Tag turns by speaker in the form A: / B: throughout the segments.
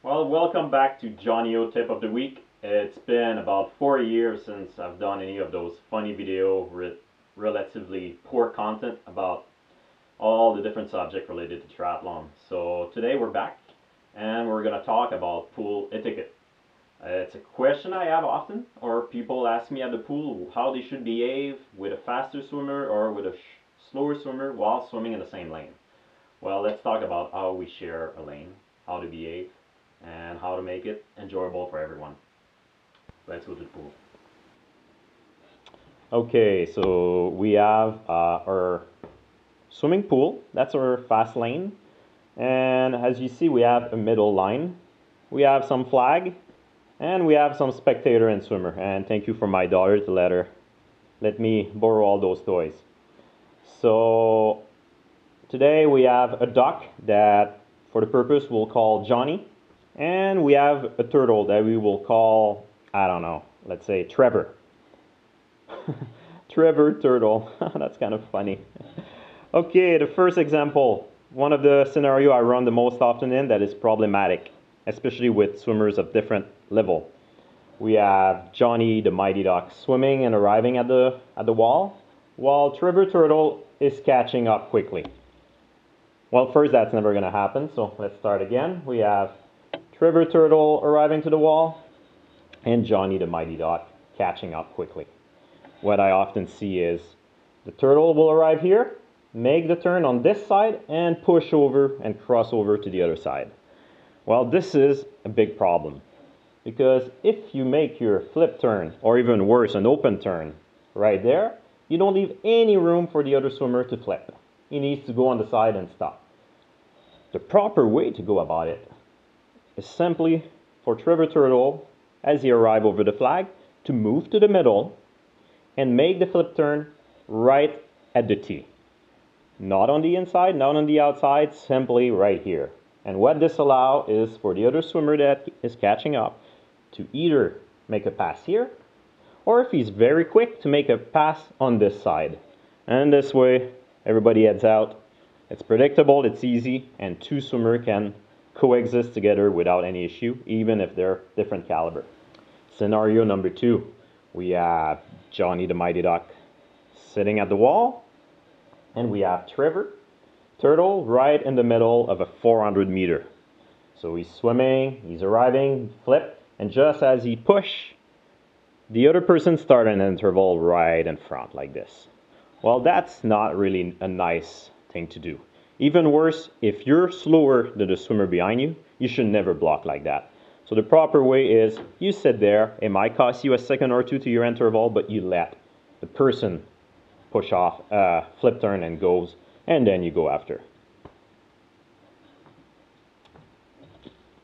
A: Well, welcome back to jonnyo Tip of the Week. It's been about 4 years since I've done any of those funny video with relatively poor content about all the different subjects related to triathlon. So today we're back and we're going to talk about pool etiquette. It's a question I have often, or people ask me at the pool how they should behave with a faster swimmer or with a slower swimmer while swimming in the same lane. Well, let's talk about how we share a lane, how to behave, and how to make it enjoyable for everyone. Let's go to the pool. Okay, so we have our swimming pool. That's our fast lane. And as you see, we have a middle line. We have some flag, and we have some spectator and swimmer. And thank you for my daughter to let me borrow all those toys. So today we have a duck that, for the purpose, we'll call Johnny. And we have a turtle that we will call, I don't know, let's say Trevor. Trevor Turtle. That's kind of funny. Okay, the first example. One of the scenario I run the most often in that is problematic, especially with swimmers of different level. We have Johnny the Mighty Duck swimming and arriving at the wall, while Trevor Turtle is catching up quickly. Well, first, that's never going to happen, so let's start again. We have Trevor Turtle arriving to the wall, and Johnny the Mighty Duck catching up quickly. What I often see is the turtle will arrive here, make the turn on this side, and push over and cross over to the other side. Well, this is a big problem, because if you make your flip turn, or even worse, an open turn, right there, you don't leave any room for the other swimmer to flip. He needs to go on the side and stop. The proper way to go about it is simply for Trevor Turtle, as he arrives over the flag, to move to the middle and make the flip turn right at the tee. Not on the inside, not on the outside, simply right here. And what this allows is for the other swimmer that is catching up to either make a pass here, or if he's very quick, to make a pass on this side. And this way, everybody heads out. It's predictable, it's easy, and two swimmers can coexist together without any issue, even if they're different caliber. Scenario number 2, we have Johnny the Mighty Duck sitting at the wall, and we have Trevor Turtle right in the middle of a 400 meter. So he's swimming, he's arriving, flip, and just as he push, the other person start an interval right in front like this. Well, that's not really a nice thing to do. Even worse, if you're slower than the swimmer behind you, you should never block like that. So the proper way is you sit there. It might cost you a second or two to your interval, but you let the person push off, flip turn and goes, and then you go after.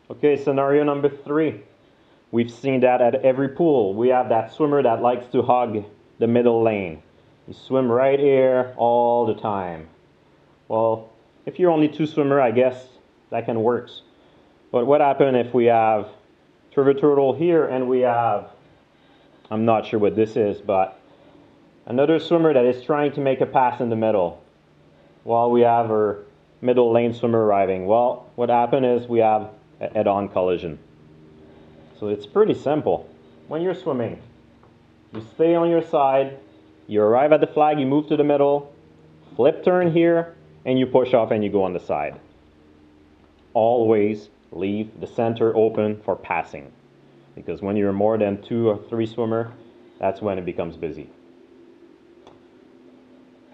A: Okay, scenario number 3. We've seen that at every pool. We have that swimmer that likes to hug the middle lane. You swim right here all the time. Well, if you're only two swimmer, I guess that can work. But what happens if we have Trevor Turtle here and we have, I'm not sure what this is, but another swimmer that is trying to make a pass in the middle while we have our middle lane swimmer arriving? Well, what happens is we have a head-on collision. So it's pretty simple. When you're swimming, you stay on your side, you arrive at the flag, you move to the middle, flip turn here, and you push off and you go on the side. Always leave the center open for passing, because when you're more than 2 or 3 swimmer, that's when it becomes busy.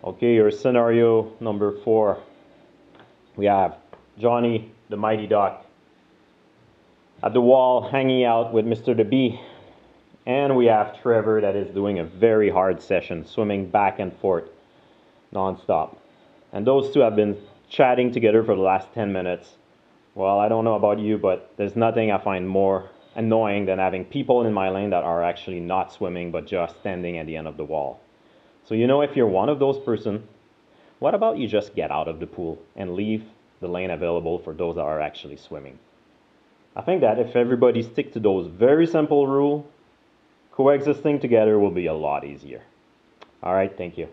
A: Okay, your scenario number 4. We have Johnny the Mighty Duck at the wall hanging out with Mr. the Bee, and we have Trevor that is doing a very hard session, swimming back and forth non-stop. And those two have been chatting together for the last 10 minutes. Well, I don't know about you, but there's nothing I find more annoying than having people in my lane that are actually not swimming but just standing at the end of the wall. So if you're one of those person, what about you just get out of the pool and leave the lane available for those that are actually swimming? I think that if everybody stick to those very simple rules, coexisting together will be a lot easier. All right, thank you.